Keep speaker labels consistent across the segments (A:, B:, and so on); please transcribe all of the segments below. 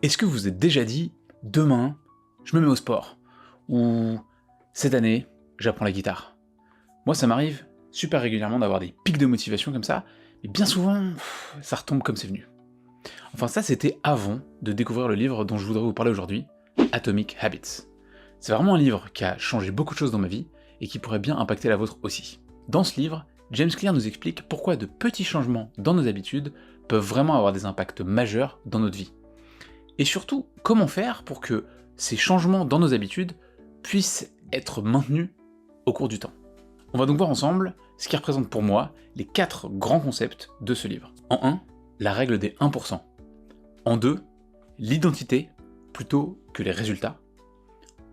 A: Est-ce que vous vous êtes déjà dit « demain, je me mets au sport » ou « cette année, j'apprends la guitare ». Moi ça m'arrive super régulièrement d'avoir des pics de motivation comme ça, mais bien souvent, ça retombe comme c'est venu. Enfin ça c'était avant de découvrir le livre dont je voudrais vous parler aujourd'hui, Atomic Habits. C'est vraiment un livre qui a changé beaucoup de choses dans ma vie et qui pourrait bien impacter la vôtre aussi. Dans ce livre, James Clear nous explique pourquoi de petits changements dans nos habitudes peuvent vraiment avoir des impacts majeurs dans notre vie. Et surtout, comment faire pour que ces changements dans nos habitudes puissent être maintenus au cours du temps. On va donc voir ensemble ce qui représente pour moi les 4 grands concepts de ce livre. En 1, la règle des 1%. En 2, l'identité plutôt que les résultats.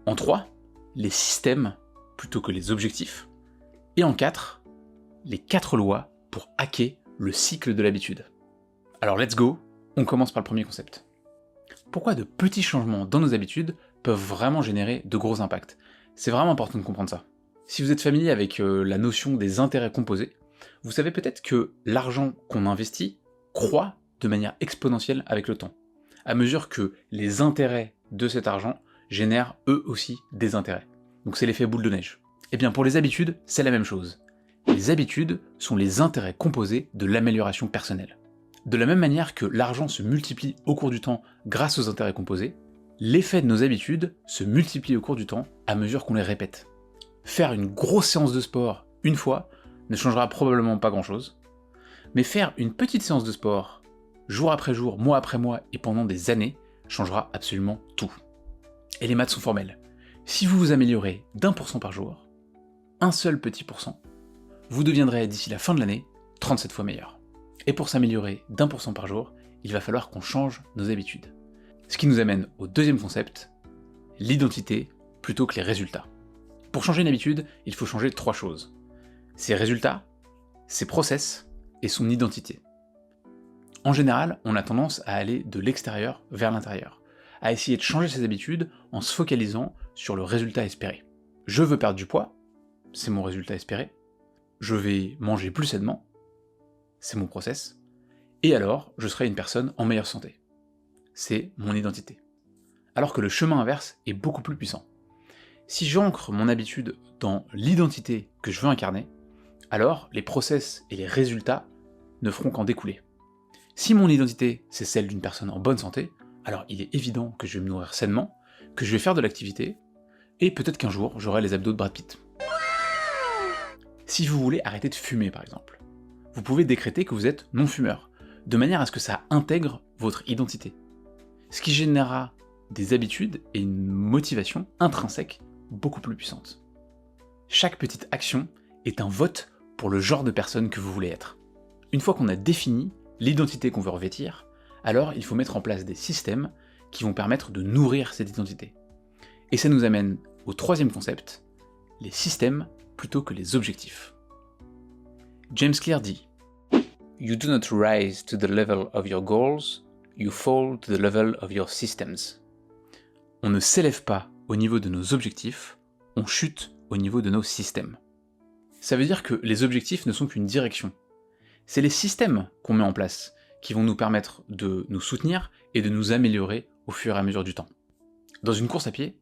A: En 3, les systèmes plutôt que les objectifs. Et en 4, les 4 lois pour hacker le cycle de l'habitude. Alors let's go, on commence par le premier concept. Pourquoi de petits changements dans nos habitudes peuvent vraiment générer de gros impacts? C'est vraiment important de comprendre ça. Si vous êtes familier avec la notion des intérêts composés, vous savez peut-être que l'argent qu'on investit croît de manière exponentielle avec le temps, à mesure que les intérêts de cet argent génèrent eux aussi des intérêts. Donc c'est l'effet boule de neige. Et bien pour les habitudes, c'est la même chose. Les habitudes sont les intérêts composés de l'amélioration personnelle. De la même manière que l'argent se multiplie au cours du temps grâce aux intérêts composés, l'effet de nos habitudes se multiplie au cours du temps à mesure qu'on les répète. Faire une grosse séance de sport une fois ne changera probablement pas grand chose, mais faire une petite séance de sport jour après jour, mois après mois et pendant des années changera absolument tout. Et les maths sont formelles. Si vous vous améliorez d'1% par jour, un seul petit pourcent, vous deviendrez d'ici la fin de l'année 37 fois meilleur. Et pour s'améliorer d'1% par jour, il va falloir qu'on change nos habitudes. Ce qui nous amène au deuxième concept, l'identité plutôt que les résultats. Pour changer une habitude, il faut changer 3 choses. Ses résultats, ses process et son identité. En général, on a tendance à aller de l'extérieur vers l'intérieur, à essayer de changer ses habitudes en se focalisant sur le résultat espéré. Je veux perdre du poids, c'est mon résultat espéré. Je vais manger plus sainement, c'est mon process. Et alors, je serai une personne en meilleure santé. C'est mon identité. Alors que le chemin inverse est beaucoup plus puissant. Si j'ancre mon habitude dans l'identité que je veux incarner, alors les process et les résultats ne feront qu'en découler. Si mon identité c'est celle d'une personne en bonne santé, alors il est évident que je vais me nourrir sainement, que je vais faire de l'activité, et peut-être qu'un jour j'aurai les abdos de Brad Pitt. Si vous voulez arrêter de fumer par exemple, vous pouvez décréter que vous êtes non-fumeur, de manière à ce que ça intègre votre identité. Ce qui générera des habitudes et une motivation intrinsèque beaucoup plus puissante. Chaque petite action est un vote pour le genre de personne que vous voulez être. Une fois qu'on a défini l'identité qu'on veut revêtir, alors il faut mettre en place des systèmes qui vont permettre de nourrir cette identité. Et ça nous amène au troisième concept, les systèmes plutôt que les objectifs. James Clear dit « You do not rise to the level of your goals, you fall to the level of your systems. » On ne s'élève pas au niveau de nos objectifs, on chute au niveau de nos systèmes. Ça veut dire que les objectifs ne sont qu'une direction. C'est les systèmes qu'on met en place qui vont nous permettre de nous soutenir et de nous améliorer au fur et à mesure du temps. Dans une course à pied,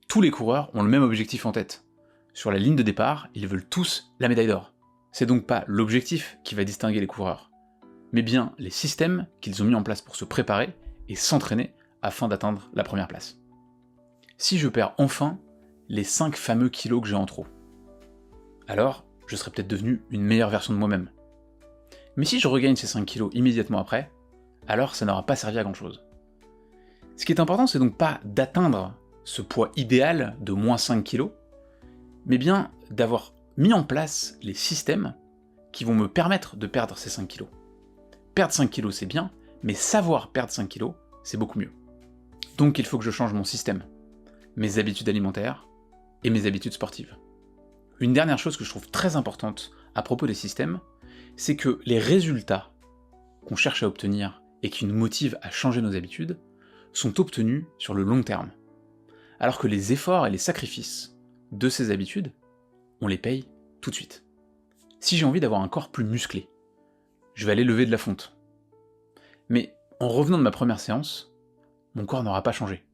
A: tous les coureurs ont le même objectif en tête. Sur la ligne de départ, ils veulent tous la médaille d'or. C'est donc pas l'objectif qui va distinguer les coureurs, mais bien les systèmes qu'ils ont mis en place pour se préparer et s'entraîner afin d'atteindre la première place. Si je perds enfin les 5 fameux kilos que j'ai en trop, alors je serai peut-être devenu une meilleure version de moi-même. Mais si je regagne ces 5 kilos immédiatement après, alors ça n'aura pas servi à grand chose. Ce qui est important, c'est donc pas d'atteindre ce poids idéal de moins 5 kilos, mais bien d'avoir mis en place les systèmes qui vont me permettre de perdre ces 5 kilos. Perdre 5 kilos c'est bien, mais savoir perdre 5 kilos, c'est beaucoup mieux. Donc il faut que je change mon système, mes habitudes alimentaires et mes habitudes sportives. Une dernière chose que je trouve très importante à propos des systèmes, c'est que les résultats qu'on cherche à obtenir et qui nous motivent à changer nos habitudes sont obtenus sur le long terme, alors que les efforts et les sacrifices de ces habitudes, on les paye tout de suite. Si j'ai envie d'avoir un corps plus musclé, je vais aller lever de la fonte. Mais en revenant de ma première séance, mon corps n'aura pas changé.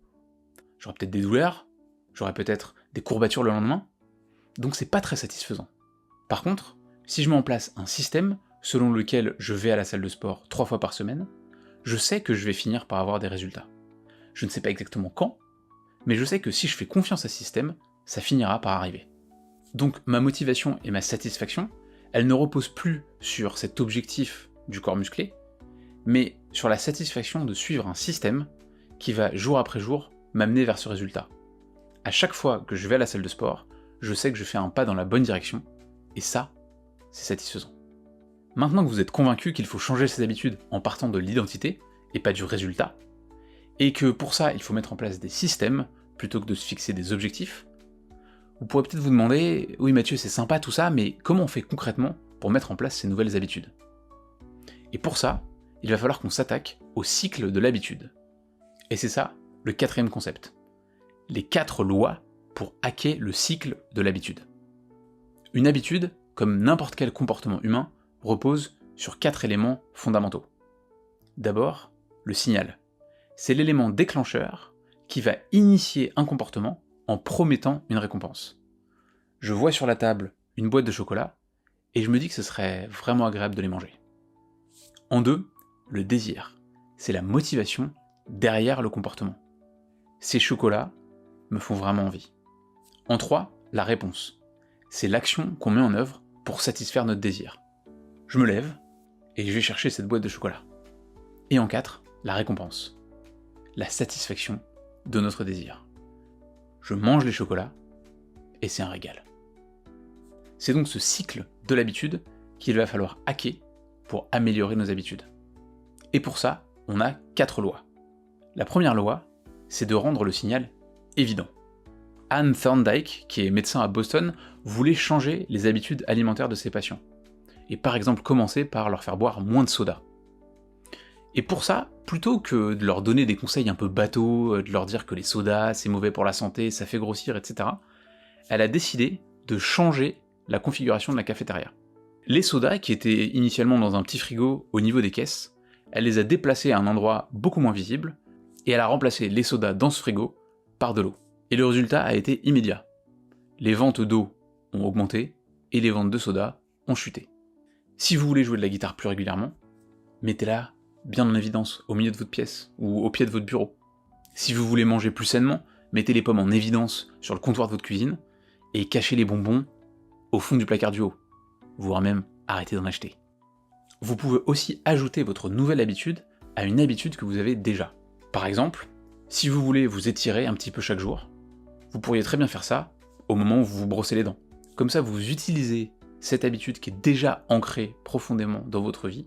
A: J'aurai peut-être des douleurs, j'aurai peut-être des courbatures le lendemain, donc c'est pas très satisfaisant. Par contre, si je mets en place un système selon lequel je vais à la salle de sport 3 fois par semaine, je sais que je vais finir par avoir des résultats. Je ne sais pas exactement quand, mais je sais que si je fais confiance à ce système, ça finira par arriver. Donc ma motivation et ma satisfaction, elles ne reposent plus sur cet objectif du corps musclé, mais sur la satisfaction de suivre un système qui va jour après jour m'amener vers ce résultat. À chaque fois que je vais à la salle de sport, je sais que je fais un pas dans la bonne direction, et ça, c'est satisfaisant. Maintenant que vous êtes convaincu qu'il faut changer ses habitudes en partant de l'identité, et pas du résultat, et que pour ça il faut mettre en place des systèmes, plutôt que de se fixer des objectifs, vous pourrez peut-être vous demander « Oui Mathieu, c'est sympa tout ça, mais comment on fait concrètement pour mettre en place ces nouvelles habitudes ?» Et pour ça, il va falloir qu'on s'attaque au cycle de l'habitude. Et c'est ça, le 4e concept. Les 4 lois pour hacker le cycle de l'habitude. Une habitude, comme n'importe quel comportement humain, repose sur 4 éléments fondamentaux. D'abord, le signal. C'est l'élément déclencheur qui va initier un comportement en promettant une récompense. Je vois sur la table une boîte de chocolat, et je me dis que ce serait vraiment agréable de les manger. En 2, le désir. C'est la motivation derrière le comportement. Ces chocolats me font vraiment envie. En 3, la réponse. C'est l'action qu'on met en œuvre pour satisfaire notre désir. Je me lève, et je vais chercher cette boîte de chocolat. Et en 4, la récompense. La satisfaction de notre désir. Je mange les chocolats, et c'est un régal. C'est donc ce cycle de l'habitude qu'il va falloir hacker pour améliorer nos habitudes. Et pour ça, on a 4 lois. La première loi, c'est de rendre le signal évident. Anne Thorndike, qui est médecin à Boston, voulait changer les habitudes alimentaires de ses patients. Et par exemple commencer par leur faire boire moins de soda. Et pour ça, plutôt que de leur donner des conseils un peu bateaux, de leur dire que les sodas c'est mauvais pour la santé, ça fait grossir, etc., elle a décidé de changer la configuration de la cafétéria. Les sodas, qui étaient initialement dans un petit frigo au niveau des caisses, elle les a déplacés à un endroit beaucoup moins visible, et elle a remplacé les sodas dans ce frigo par de l'eau. Et le résultat a été immédiat. Les ventes d'eau ont augmenté, et les ventes de soda ont chuté. Si vous voulez jouer de la guitare plus régulièrement, mettez-la bien en évidence au milieu de votre pièce, ou au pied de votre bureau. Si vous voulez manger plus sainement, mettez les pommes en évidence sur le comptoir de votre cuisine, et cachez les bonbons au fond du placard du haut, voire même arrêtez d'en acheter. Vous pouvez aussi ajouter votre nouvelle habitude à une habitude que vous avez déjà. Par exemple, si vous voulez vous étirer un petit peu chaque jour, vous pourriez très bien faire ça au moment où vous vous brossez les dents. Comme ça, vous utilisez cette habitude qui est déjà ancrée profondément dans votre vie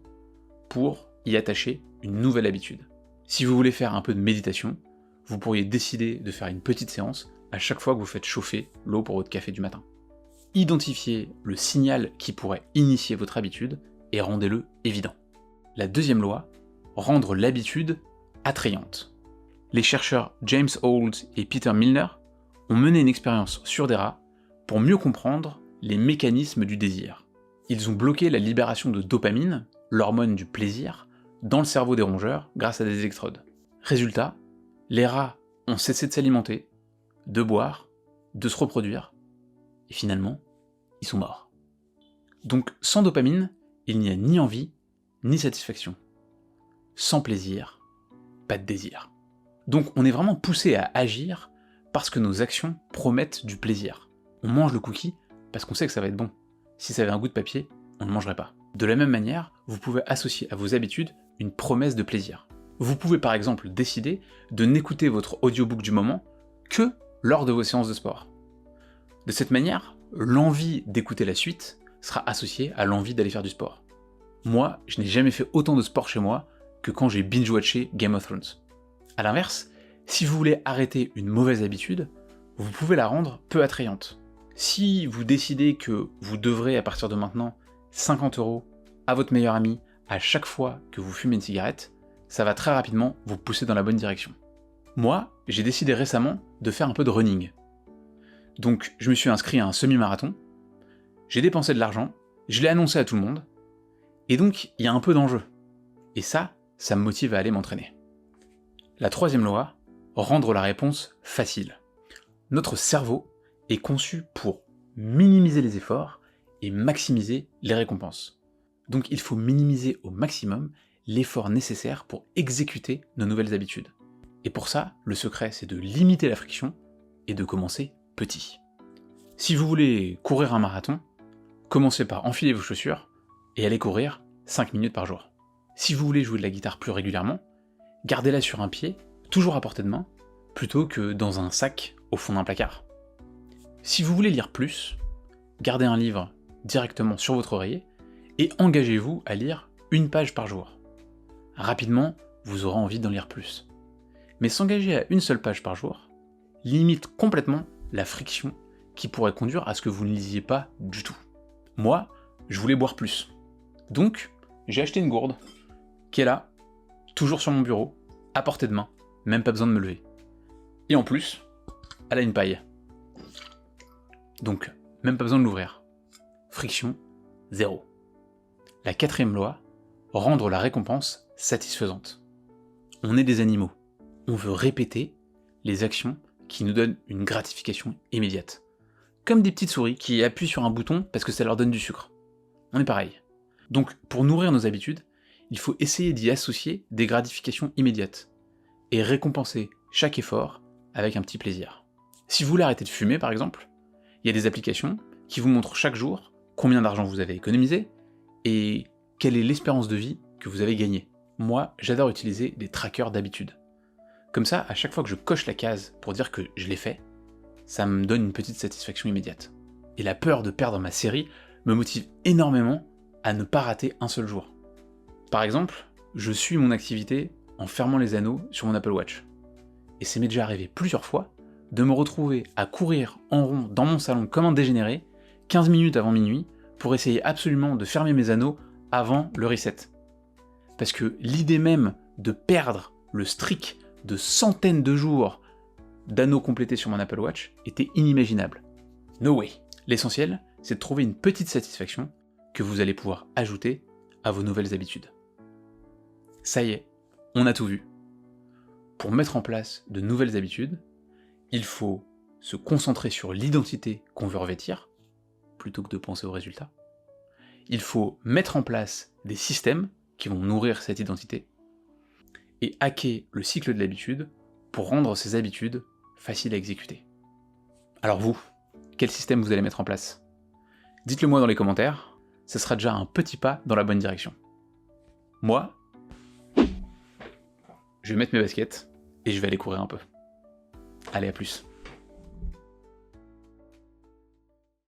A: pour y attacher une nouvelle habitude. Si vous voulez faire un peu de méditation, vous pourriez décider de faire une petite séance à chaque fois que vous faites chauffer l'eau pour votre café du matin. Identifiez le signal qui pourrait initier votre habitude et rendez-le évident. La deuxième loi, rendre l'habitude attrayante. Les chercheurs James Holt et Peter Milner ont mené une expérience sur des rats pour mieux comprendre les mécanismes du désir. Ils ont bloqué la libération de dopamine, l'hormone du plaisir, dans le cerveau des rongeurs grâce à des électrodes. Résultat, les rats ont cessé de s'alimenter, de boire, de se reproduire, et finalement, ils sont morts. Donc sans dopamine, il n'y a ni envie, ni satisfaction. Sans plaisir, pas de désir. Donc on est vraiment poussé à agir parce que nos actions promettent du plaisir. On mange le cookie parce qu'on sait que ça va être bon. Si ça avait un goût de papier, on ne mangerait pas. De la même manière, vous pouvez associer à vos habitudes une promesse de plaisir. Vous pouvez par exemple décider de n'écouter votre audiobook du moment que lors de vos séances de sport. De cette manière, l'envie d'écouter la suite sera associée à l'envie d'aller faire du sport. Moi, je n'ai jamais fait autant de sport chez moi que quand j'ai binge-watché Game of Thrones. A l'inverse, si vous voulez arrêter une mauvaise habitude, vous pouvez la rendre peu attrayante. Si vous décidez que vous devrez à partir de maintenant 50 € à votre meilleur ami à chaque fois que vous fumez une cigarette, ça va très rapidement vous pousser dans la bonne direction. Moi, j'ai décidé récemment de faire un peu de running. Donc je me suis inscrit à un semi-marathon, j'ai dépensé de l'argent, je l'ai annoncé à tout le monde, et donc il y a un peu d'enjeu. Et ça me motive à aller m'entraîner. La troisième loi, rendre la réponse facile. Notre cerveau est conçu pour minimiser les efforts et maximiser les récompenses. Donc il faut minimiser au maximum l'effort nécessaire pour exécuter nos nouvelles habitudes. Et pour ça, le secret, c'est de limiter la friction et de commencer petit. Si vous voulez courir un marathon, commencez par enfiler vos chaussures et allez courir 5 minutes par jour. Si vous voulez jouer de la guitare plus régulièrement, gardez-la sur un pied, toujours à portée de main, plutôt que dans un sac au fond d'un placard. Si vous voulez lire plus, gardez un livre directement sur votre oreiller et engagez-vous à lire une page par jour. Rapidement, vous aurez envie d'en lire plus. Mais s'engager à une seule page par jour limite complètement la friction qui pourrait conduire à ce que vous ne lisiez pas du tout. Moi, je voulais boire plus. Donc, j'ai acheté une gourde qui est là, toujours sur mon bureau, à portée de main, même pas besoin de me lever. Et en plus, elle a une paille. Donc, même pas besoin de l'ouvrir. Friction, zéro. La quatrième loi, rendre la récompense satisfaisante. On est des animaux. On veut répéter les actions qui nous donnent une gratification immédiate. Comme des petites souris qui appuient sur un bouton parce que ça leur donne du sucre. On est pareil. Donc, pour nourrir nos habitudes, il faut essayer d'y associer des gratifications immédiates et récompenser chaque effort avec un petit plaisir. Si vous voulez arrêter de fumer, par exemple, il y a des applications qui vous montrent chaque jour combien d'argent vous avez économisé et quelle est l'espérance de vie que vous avez gagnée. Moi, j'adore utiliser des trackers d'habitude. Comme ça, à chaque fois que je coche la case pour dire que je l'ai fait, ça me donne une petite satisfaction immédiate. Et la peur de perdre ma série me motive énormément à ne pas rater un seul jour. Par exemple, je suis mon activité en fermant les anneaux sur mon Apple Watch. Et ça m'est déjà arrivé plusieurs fois de me retrouver à courir en rond dans mon salon comme un dégénéré, 15 minutes avant minuit, pour essayer absolument de fermer mes anneaux avant le reset. Parce que l'idée même de perdre le streak de centaines de jours d'anneaux complétés sur mon Apple Watch était inimaginable. No way. L'essentiel, c'est de trouver une petite satisfaction que vous allez pouvoir ajouter à vos nouvelles habitudes. Ça y est, on a tout vu. Pour mettre en place de nouvelles habitudes, il faut se concentrer sur l'identité qu'on veut revêtir, plutôt que de penser au résultat. Il faut mettre en place des systèmes qui vont nourrir cette identité, et hacker le cycle de l'habitude pour rendre ces habitudes faciles à exécuter. Alors vous, quel système vous allez mettre en place? Dites-le moi dans les commentaires, ce sera déjà un petit pas dans la bonne direction. Moi, je vais mettre mes baskets et je vais aller courir un peu. Allez, à plus.